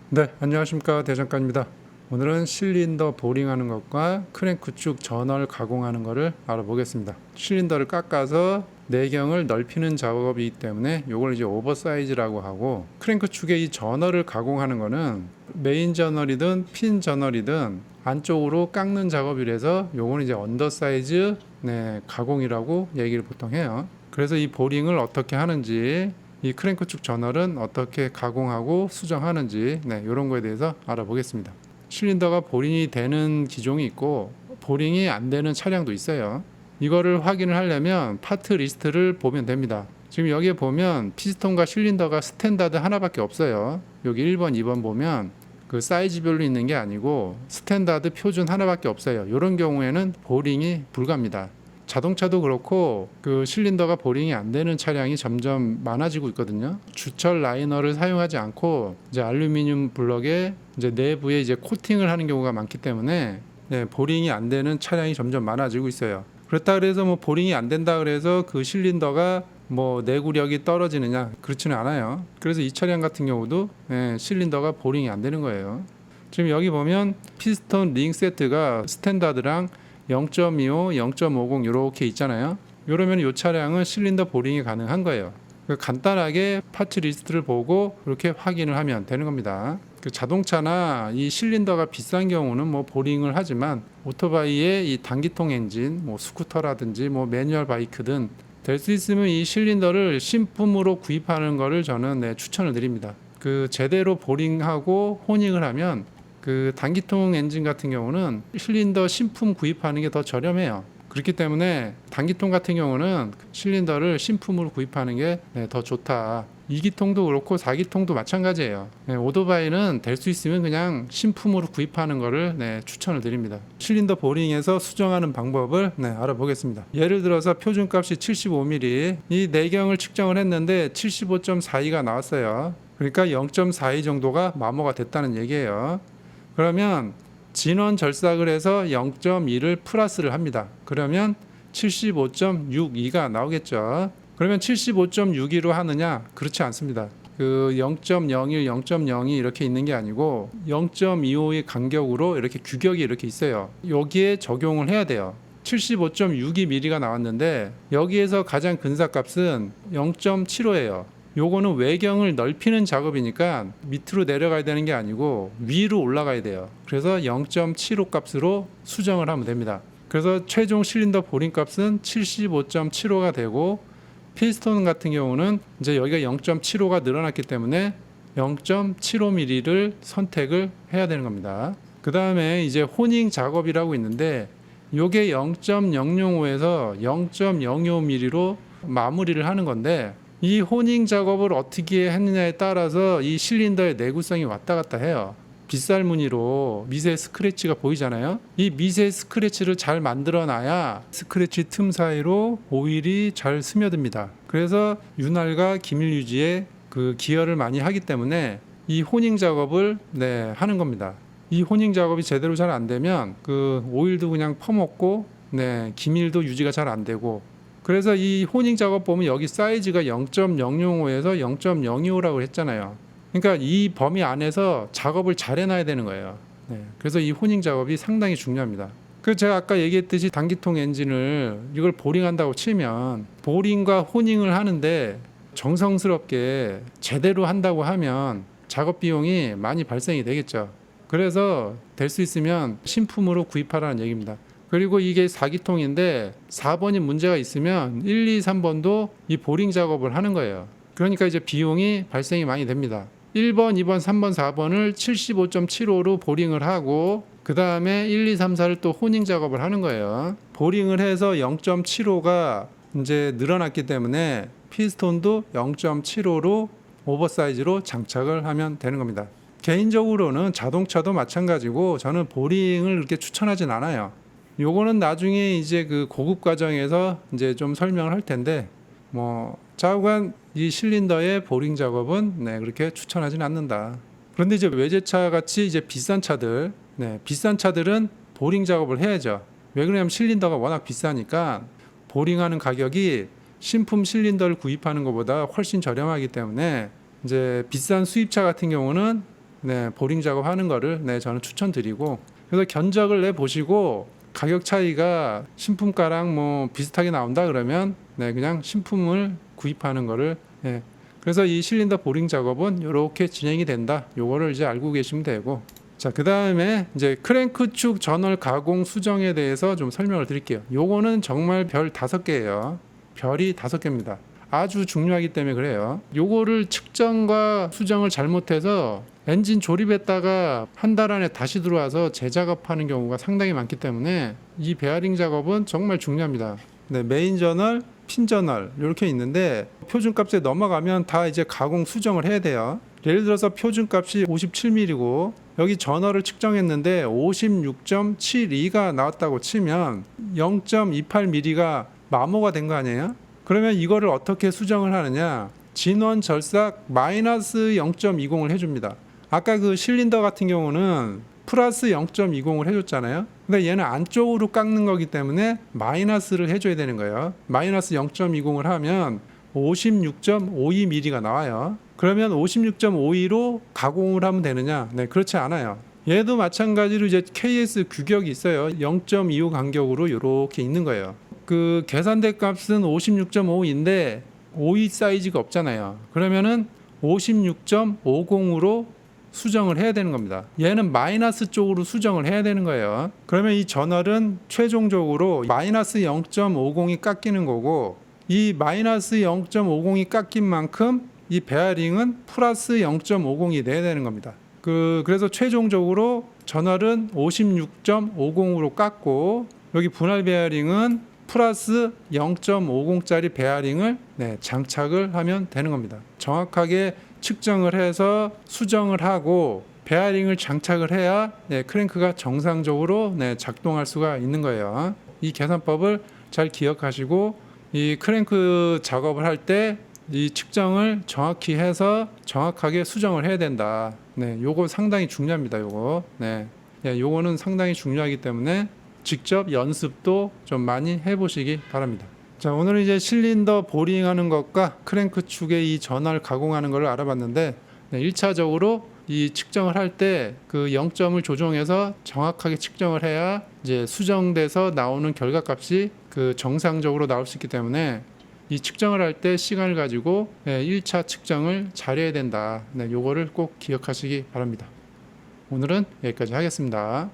네, 안녕하십니까. 대장간입니다. 오늘은 실린더 보링하는 것과 크랭크 축 전원을 가공하는 것을 알아보겠습니다. 실린더를 깎아서 내경을 넓히는 작업이기 때문에 이걸 이제 오버사이즈라고 하고, 크랭크 축의 이 전원을 가공하는 것은 메인 저널이든 핀 저널이든 안쪽으로 깎는 작업이라서 요거는 이제 언더사이즈 가공이라고 얘기를 보통 해요. 그래서 이 보링을 어떻게 하는지, 이 크랭크 축 저널은 어떻게 가공하고 수정하는지 이런 거에 대해서 알아보겠습니다. 실린더가 보링이 되는 기종이 있고 보링이 안 되는 차량도 있어요. 이거를 확인을 하려면 파트 리스트를 보면 됩니다. 지금 여기에 보면 피스톤과 실린더가 스탠다드 하나밖에 없어요. 여기 1번, 2번 보면 그 사이즈별로 있는 게 아니고 스탠다드 표준 하나밖에 없어요. 이런 경우에는 보링이 불가합니다. 자동차도 그렇고 그 실린더가 보링이 안 되는 차량이 점점 많아지고 있거든요. 주철 라이너를 사용하지 않고 이제 알루미늄 블럭에 이제 내부에 이제 코팅을 하는 경우가 많기 때문에 보링이 안 되는 차량이 점점 많아지고 있어요. 그렇다 그래서 뭐 보링이 안 된다 그래서 그 실린더가 뭐 내구력이 떨어지느냐, 그렇지는 않아요. 그래서 이 차량 같은 경우도 실린더가 보링이 안 되는 거예요. 지금 여기 보면 피스톤 링 세트가 스탠다드랑 0.25, 0.50 이렇게 있잖아요. 이러면 이 차량은 실린더 보링이 가능한 거예요. 간단하게 파츠 리스트를 보고 이렇게 확인을 하면 되는 겁니다. 그 자동차나 이 실린더가 비싼 경우는 뭐 보링을 하지만 오토바이의 이 단기통 엔진, 뭐 스쿠터라든지 뭐 매뉴얼 바이크든 될 수 있으면 이 실린더를 신품으로 구입하는 거를 저는 추천을 드립니다. 그 제대로 보링하고 호닝을 하면 그 단기통 엔진 같은 경우는 실린더 신품 구입하는 게 더 저렴해요. 그렇기 때문에 단기통 같은 경우는 실린더를 신품으로 구입하는 게 더 좋다. 2기통도 그렇고 4기통도 마찬가지예요. 오토바이는 될 수 있으면 그냥 신품으로 구입하는 거를 추천을 드립니다. 실린더 보링에서 수정하는 방법을 알아보겠습니다. 예를 들어서 표준값이 75mm, 이 내경을 측정을 했는데 75.42가 나왔어요. 그러니까 0.42 정도가 마모가 됐다는 얘기예요. 그러면 진원 절삭을 해서 0.2를 플러스를 합니다. 그러면 75.62가 나오겠죠. 그러면 75.62로 하느냐? 그렇지 않습니다. 그 0.01, 0.02 이렇게 있는 게 아니고 0.25의 간격으로 이렇게 규격이 이렇게 있어요. 여기에 적용을 해야 돼요. 75.62mm가 나왔는데 여기에서 가장 근사값은 0.75예요. 요거는 외경을 넓히는 작업이니까 밑으로 내려가야 되는 게 아니고 위로 올라가야 돼요. 그래서 0.75 값으로 수정을 하면 됩니다. 그래서 최종 실린더 보링 값은 75.75가 되고 피스톤 같은 경우는 이제 여기가 0.75가 늘어났기 때문에 0.75mm를 선택을 해야 되는 겁니다. 그 다음에 이제 호닝 작업이라고 있는데 요게 0.005에서 0.05mm로 마무리를 하는 건데 이 호닝 작업을 어떻게 했느냐에 따라서 이 실린더의 내구성이 왔다 갔다 해요. 빗살 무늬로 미세 스크래치가 보이잖아요. 이 미세 스크래치를 잘 만들어 놔야 스크래치 틈 사이로 오일이 잘 스며듭니다. 그래서 윤활과 기밀 유지에 그 기여를 많이 하기 때문에 이 호닝 작업을 하는 겁니다. 이 호닝 작업이 제대로 잘 안 되면 그 오일도 그냥 퍼먹고 기밀도 유지가 잘 안 되고, 그래서 이 호닝 작업 보면 여기 사이즈가 0.005에서 0.025라고 했잖아요. 그러니까 이 범위 안에서 작업을 잘 해놔야 되는 거예요. 그래서 이 호닝 작업이 상당히 중요합니다. 그래서 제가 아까 얘기했듯이 단기통 엔진을 이걸 보링한다고 치면 보링과 호닝을 하는데 정성스럽게 제대로 한다고 하면 작업 비용이 많이 발생이 되겠죠. 그래서 될 수 있으면 신품으로 구입하라는 얘기입니다. 그리고 이게 4기통인데 4번이 문제가 있으면 1, 2, 3번도 이 보링 작업을 하는 거예요. 그러니까 이제 비용이 발생이 많이 됩니다. 1번, 2번, 3번, 4번을 75.75로 보링을 하고 그 다음에 1, 2, 3, 4를 또 호닝 작업을 하는 거예요. 보링을 해서 0.75가 이제 늘어났기 때문에 피스톤도 0.75로 오버사이즈로 장착을 하면 되는 겁니다. 개인적으로는 자동차도 마찬가지고 저는 보링을 그렇게 추천하진 않아요. 요거는 나중에 이제 그 고급 과정에서 이제 좀 설명을 할 텐데 뭐 좌우간 이 실린더의 보링 작업은 그렇게 추천하지는 않는다. 그런데 이제 외제차 같이 이제 비싼 차들, 비싼 차들은 보링 작업을 해야죠. 왜 그러냐면 실린더가 워낙 비싸니까 보링하는 가격이 신품 실린더를 구입하는 것보다 훨씬 저렴하기 때문에 이제 비싼 수입차 같은 경우는 네, 보링 작업하는 거를 네, 저는 추천드리고, 그래서 견적을 내 보시고 가격 차이가 신품가랑 뭐 비슷하게 나온다 그러면 네, 그냥 신품을 구입하는 거를 네, 그래서 이 실린더 보링 작업은 이렇게 진행이 된다. 요거를 이제 알고 계시면 되고, 자, 그 다음에 이제 크랭크 축 전월 가공 수정에 대해서 좀 설명을 드릴게요. 요거는 정말 별 5개예요. 별이 5개입니다. 아주 중요하기 때문에 그래요. 요거를 측정과 수정을 잘못해서 엔진 조립했다가 한 달 안에 다시 들어와서 재작업하는 경우가 상당히 많기 때문에 이 베어링 작업은 정말 중요합니다. 네, 메인 저널, 핀 저널 이렇게 있는데 표준값에 넘어가면 다 이제 가공 수정을 해야 돼요. 예를 들어서 표준값이 57mm고 여기 전월을 측정했는데 56.72가 나왔다고 치면 0.28mm가 마모가 된 거 아니에요? 그러면 이거를 어떻게 수정을 하느냐? 진원 절삭 마이너스 0.20을 해줍니다. 아까 그 실린더 같은 경우는 플러스 0.20을 해줬잖아요. 근데 얘는 안쪽으로 깎는 거기 때문에 마이너스를 해줘야 되는 거예요. 마이너스 0.20을 하면 56.52mm가 나와요. 그러면 56.52로 가공을 하면 되느냐? 네, 그렇지 않아요. 얘도 마찬가지로 이제 KS 규격이 있어요. 0.25 간격으로 이렇게 있는 거예요. 그 계산대 값은 56.5인데 52 사이즈가 없잖아요. 그러면은 56.50으로 수정을 해야 되는 겁니다. 얘는 마이너스 쪽으로 수정을 해야 되는 거예요. 그러면 이 전월은 최종적으로 마이너스 0.50이 깎이는 거고, 이 마이너스 0.50이 깎인 만큼 이 베어링은 플러스 0.50이 돼야 되는 겁니다. 그래서 최종적으로 전월은 56.50으로 깎고, 여기 분할 베어링은 플러스 0.50짜리 베어링을 장착을 하면 되는 겁니다. 정확하게 측정을 해서 수정을 하고 베어링을 장착을 해야 크랭크가 정상적으로 작동할 수가 있는 거예요. 이 계산법을 잘 기억하시고 이 크랭크 작업을 할 때 이 측정을 정확히 해서 정확하게 수정을 해야 된다. 요거 상당히 중요합니다. 요거는 상당히 중요하기 때문에 직접 연습도 좀 많이 해보시기 바랍니다. 자, 오늘은 이제 실린더 보링하는 것과 크랭크 축의 이 전월 가공하는 것을 알아봤는데, 1차적으로 이 측정을 할 때 그 0점을 조정해서 정확하게 측정을 해야 이제 수정돼서 나오는 결과값이 그 정상적으로 나올 수 있기 때문에 이 측정을 할 때 시간을 가지고 1차 측정을 잘해야 된다. 요거를 꼭 기억하시기 바랍니다. 오늘은 여기까지 하겠습니다.